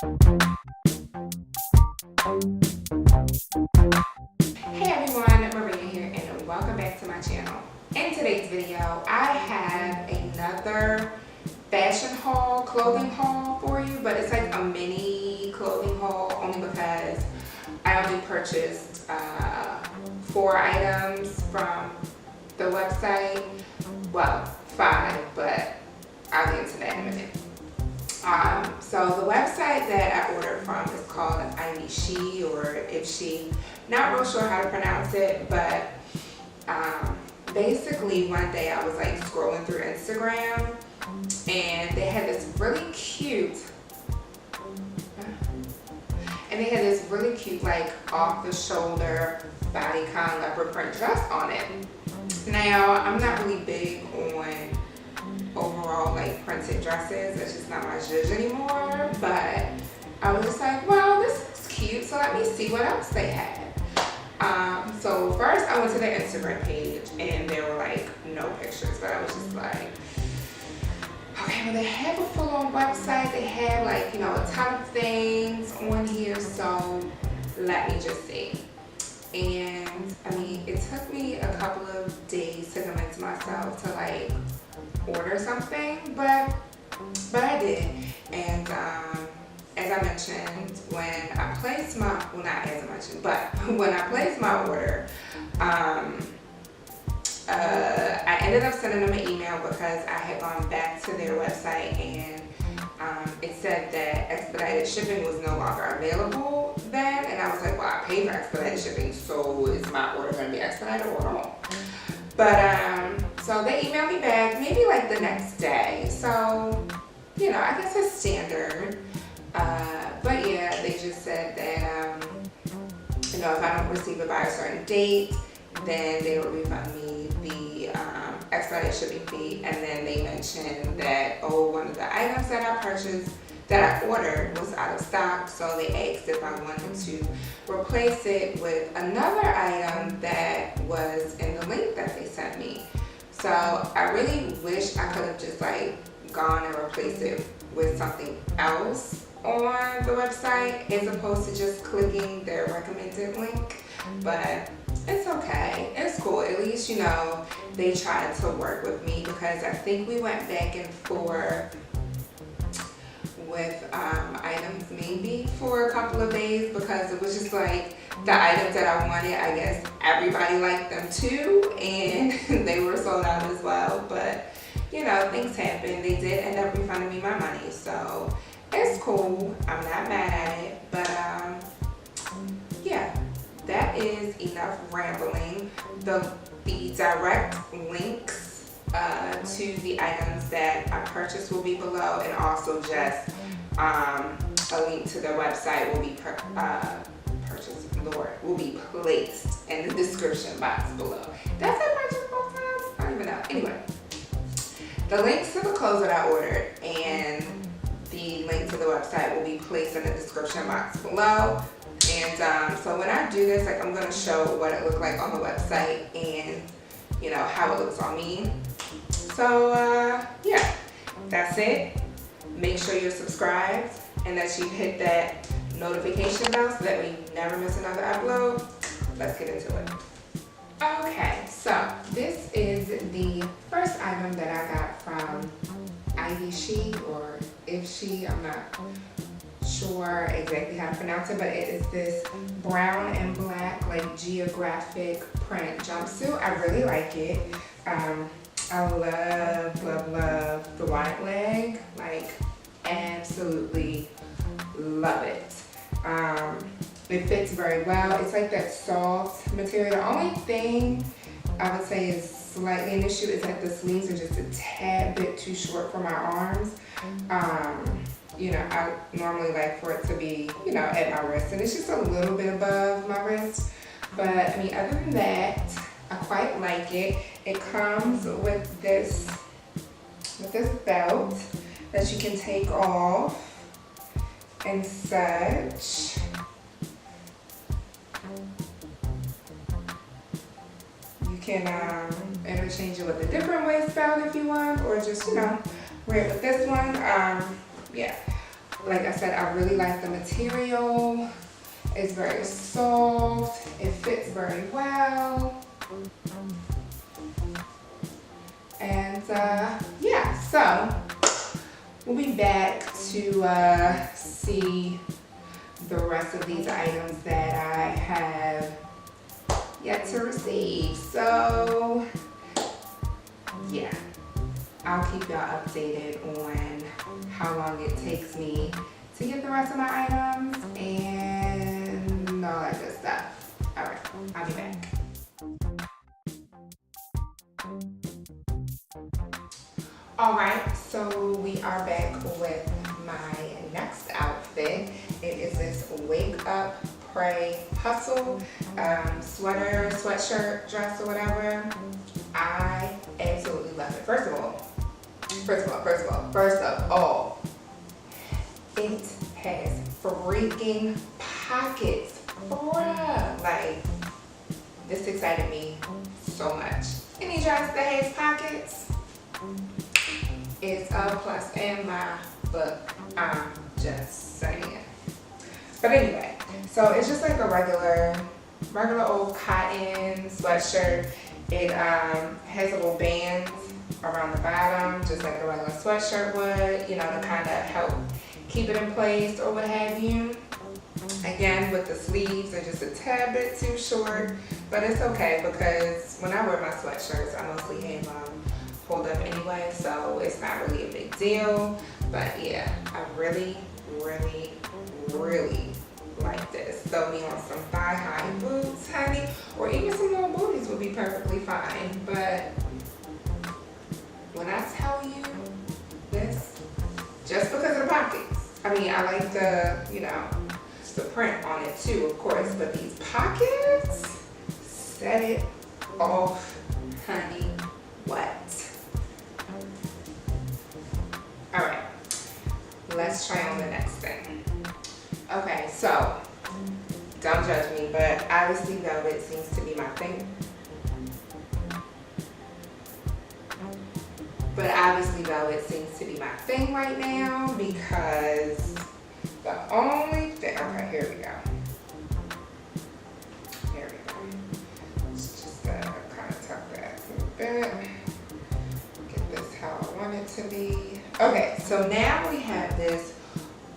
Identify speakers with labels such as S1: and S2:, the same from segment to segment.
S1: Hey everyone, Maria here and welcome back to my channel. In today's video, I have another fashion haul, clothing haul for you, but it's like a mini clothing haul only because I only purchased 4 items from the website. Well, 5, but I'll get into that in a minute. So the website that I ordered from is called Ivshe or Ivshe. Not real sure how to pronounce it, but basically one day I was like scrolling through Instagram and they had this really cute like off the shoulder bodycon leopard print dress on it. Now I'm not really big on overall like printed dresses, it's just not my zhuzh anymore, but I was just like, well, this looks cute, so let me see what else they had. So first I went to their Instagram page and there were like no pictures, but I was just like, okay, well they have a full-on website, they have like, you know, a ton of things on here, so let me just see. And I mean, it took me a couple of days to convince myself to like order something, but I did. And as I mentioned, when I placed my, well not as I mentioned, but when I placed my order, I ended up sending them an email because I had gone back to their website and it said that expedited shipping was no longer available then, and I was like, well, I paid for expedited shipping, so is my order going to be expedited or not? But so they emailed me back maybe like the next day, so you know, I guess it's standard. But yeah, they just said that you know, if I don't receive it by a certain date, then they will refund me the expedited shipping fee. And then they mentioned that, oh, one of the items that I purchased, that I ordered, was out of stock, so they asked if I wanted to replace it with another item that was in the link that they sent me. So I really wish I could have just like gone and replaced it with something else on the website as opposed to just clicking their recommended link, but it's okay, it's cool. At least, you know, they tried to work with me, because I think we went back and forth with items maybe for a couple of days, because it was just like the items that I wanted, I guess everybody liked them too, and they were sold out as well. But you know, things happen. They did end up refunding me my money, so it's cool. I'm not mad at it, but yeah, that is enough rambling. The direct links to the items that I purchased will be below, and also just a link to their website will be will be placed in the description box below. That's it, purchase both times? I don't even know. Anyway, the links to the clothes that I ordered and the link to the website will be placed in the description box below. And so when I do this, like, I'm gonna show what it looked like on the website and you know how it looks on me. So yeah, that's it. Make sure you're subscribed and that you hit that notification bell so that we never miss another upload. Let's get into it. Okay, so this is the first item that I got from Ivshe or Ivshe. I'm not sure exactly how to pronounce it, but it is this brown and black like geographic print jumpsuit. I really like it. I love the wide leg, like absolutely love it. It fits very well. It's like that soft material. The only thing I would say is slightly an issue is that the sleeves are just a tad bit too short for my arms. You know, I normally like for it to be, you know, at my wrist, and it's just a little bit above my wrist. But I mean, other than that, I quite like it. It comes with this belt that you can take off and such. You can interchange it with a different waist belt if you want, or just, you know, wear it with this one. Yeah. Like I said, I really like the material. It's very soft. It fits very well. And yeah, so we'll be back to see the rest of these items that I have yet to receive. So yeah, I'll keep y'all updated on how long it takes me to get the rest of my items and all that good stuff. All right, I'll be back. All right, so we are back with my next outfit. It is this Wake Up, Pray, Hustle sweater, sweatshirt, dress, or whatever. I absolutely love it. First of all, it has freaking pockets. Bruh. Like, this excited me so much. Any dress that has pockets is a plus in my book. I'm just saying. But anyway, so it's just like a regular old cotton sweatshirt. It has little bands around the bottom, just like a regular sweatshirt would, you know, to kind of help keep it in place or what have you. Again, with the sleeves, they're just a tad bit too short, but it's okay because when I wear my sweatshirts, I mostly have hold up anyway, so it's not really a big deal. But yeah, I really like this. Throw me on some thigh-high boots, honey, or even some little booties would be perfectly fine. But when I tell you this, just because of the pockets, I mean, I like the, you know, the print on it too, of course, but these pockets set it off, honey. What? All right, let's try on the next thing. Okay, so don't judge me, but obviously velvet seems to be my thing. Right now because the only thing, okay, here we go. Let's just kind of tuck that a little bit. Get this how I want it to be. Okay, so now we have this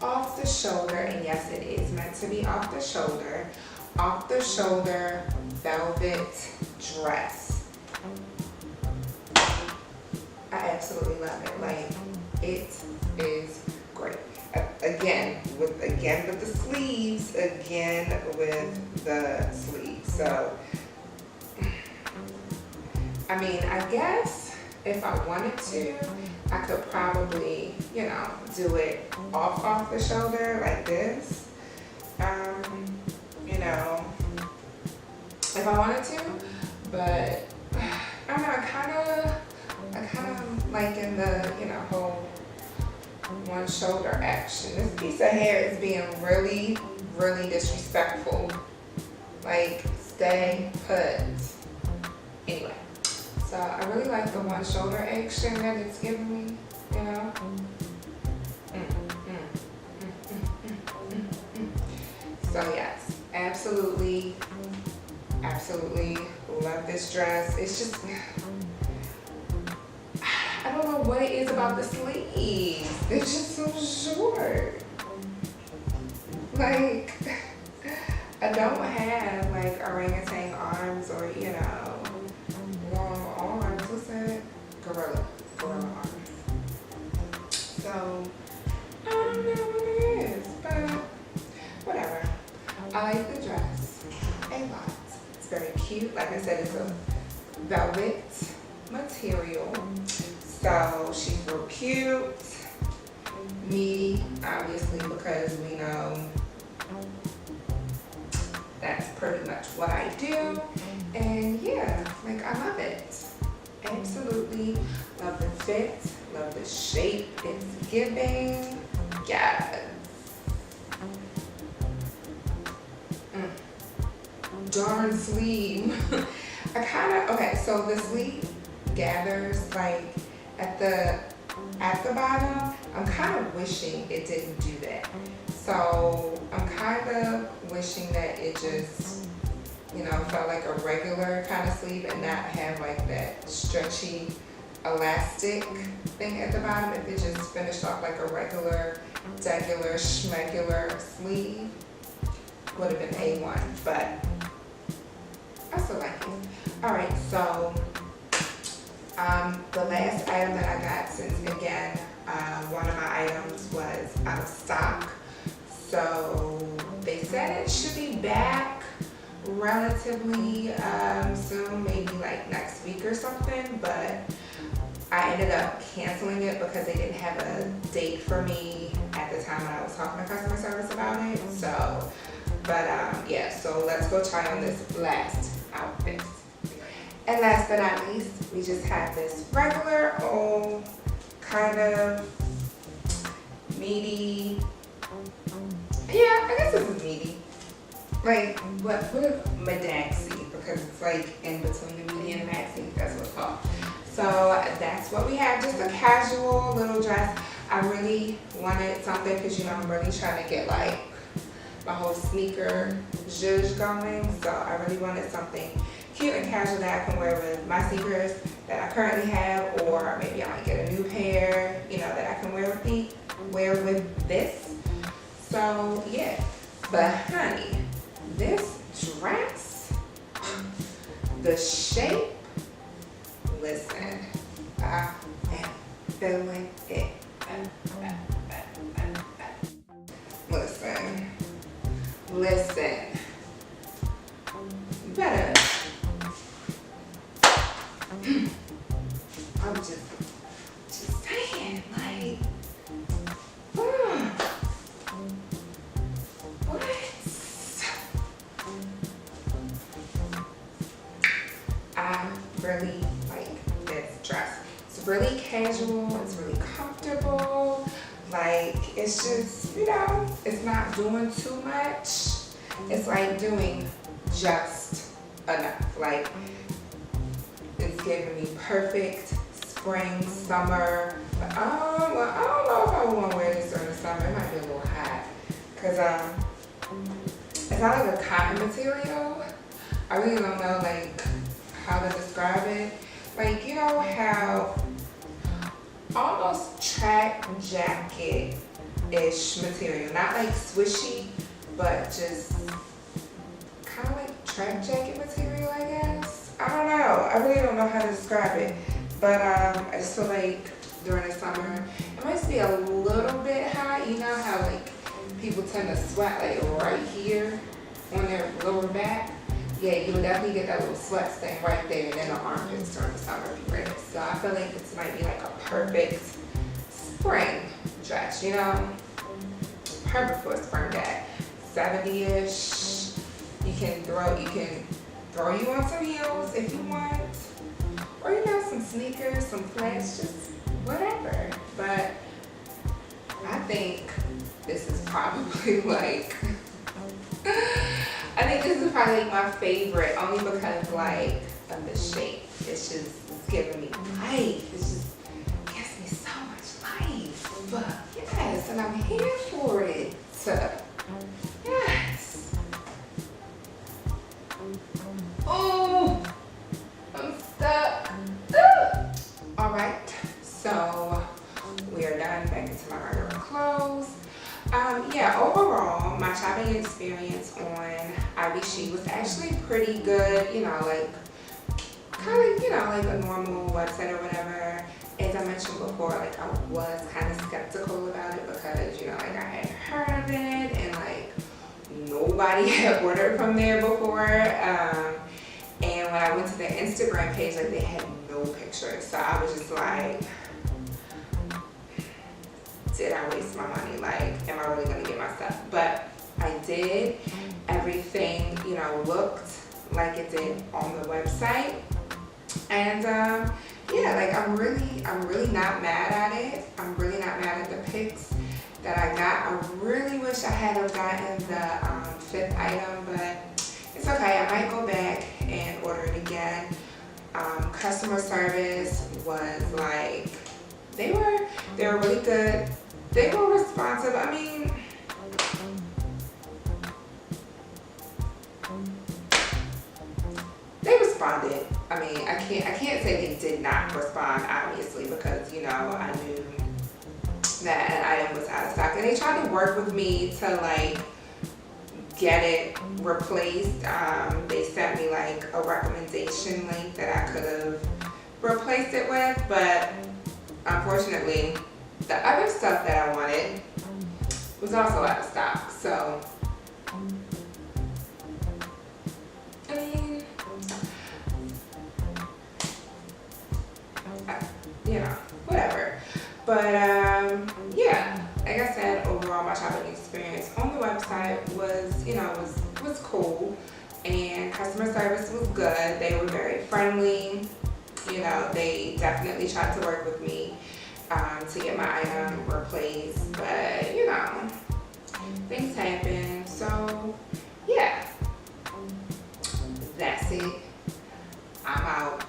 S1: off the shoulder, and yes, it is meant to be off the shoulder velvet dress. I absolutely love it. Like, it is great. Again with the sleeves. So, I mean, I guess if I wanted to, I could probably, you know, do it off the shoulder like this. You know, if I wanted to, but I don't know, I kind of like in the, you know, whole one shoulder action. This piece of hair is being really disrespectful. Like, stay put. Anyway, so I really like the one shoulder action that it's giving me, you know. So yes, absolutely love this dress. It's just, I don't know what it is about the sleeves. They're just so short. Like, I don't have like orangutan arms or, you know, long arms. What's that? Gorilla arms. So, I don't know what it is, but whatever. I like the dress a lot. It's very cute. Like I said, it's a velvet material. So she's real cute. Me, obviously, because we know that's pretty much what I do. And yeah, like, I love it. Absolutely love the fit, love the shape it's giving. Yes. Darn sleeve. Okay, so the sleeve gathers like at the bottom, I'm kind of wishing it didn't do that. So I'm kind of wishing that it just, you know, felt like a regular kind of sleeve and not have like that stretchy elastic thing at the bottom. If it just finished off like a regular, schmegular sleeve, would have been A1, but I still like it. All right, so the last item that I got, since again, one of my items was out of stock. So they said it should be back relatively soon, maybe like next week or something, but I ended up canceling it because they didn't have a date for me at the time when I was talking to customer service about it. So, but yeah, so let's go try on this last outfit. And last but not least, we just have this regular old kind of meaty, yeah, I guess this is meaty. Like, what is maxi? Because it's like in between the meaty and the maxi, that's what it's called. So that's what we have, just a casual little dress. I really wanted something because, you know, I'm really trying to get like my whole sneaker zhuzh going. So I really wanted something cute and casual that I can wear with my sneakers that I currently have, or maybe I might get a new pair, you know, that I can wear with this. So yeah, but honey, this dress, the shape, listen, I am feeling it. Listen, you better. I'm just saying, like, what? I really like this dress. It's really casual, it's really comfortable. Like, it's just, you know, it's not doing too much. It's like doing just enough. Like, it's giving me perfect spring, summer. But I don't know if I want to wear this during the summer. It might be a little hot. Because it's not like a cotton material. I really don't know like how to describe it. Like, you know how almost track jacket-ish material. Not like swishy, but just kind of like track jacket material, I guess. I don't know. I really don't know how to describe it. But I just feel like during the summer, it might be a little bit hot. You know how like people tend to sweat like right here on their lower back? Yeah, you would definitely get that little sweat stain right there, and then the armpits during the summer if you wear this. So I feel like this might be like a perfect spring dress, you know? Perfect for a spring day. 70-ish. You can throw you on some heels if you want. Or, you know, some sneakers, some flats, just whatever. But I think this is probably like, I think this is probably my favorite, only because like of the shape. It's just giving me life. It just gives me so much life. But yes, and I'm here for it. Yes. Oh, I'm stuck. All right, so we are done. Back into my regular clothes. Yeah, overall, my shopping experience on Ivshe was actually pretty good. You know, like kind of, you know, like a normal website or whatever. As I mentioned before, like I was kind of skeptical about it because, you know, like I had heard of it and like nobody had ordered from there before. And when I went to their Instagram page, like they had no pictures. So I was just like, did I waste my money? Like, am I really gonna get my stuff? But I did. Everything, you know, looked like it did on the website. And yeah, like I'm really not mad at it. I'm really not mad at the pics that I got. I really wish I had have gotten the fifth item, but it's okay. I might go back and order it again. Customer service was like, they were really good. They were responsive. I mean, they responded. I mean, I can't say they did not respond, obviously, because, you know, I knew that an item was out of stock. And they tried to work with me to, like, get it replaced. They sent me, like, a recommendation link that I could have replaced it with, but unfortunately, the other stuff that I wanted was also out of stock. So, I mean, you know, whatever. But yeah, like I said, overall my shopping experience on the website was, you know, was cool, and customer service was good. They were very friendly. You know, they definitely tried to work with me to get my item replaced, but you know, things happen. So yeah, that's it. I'm out.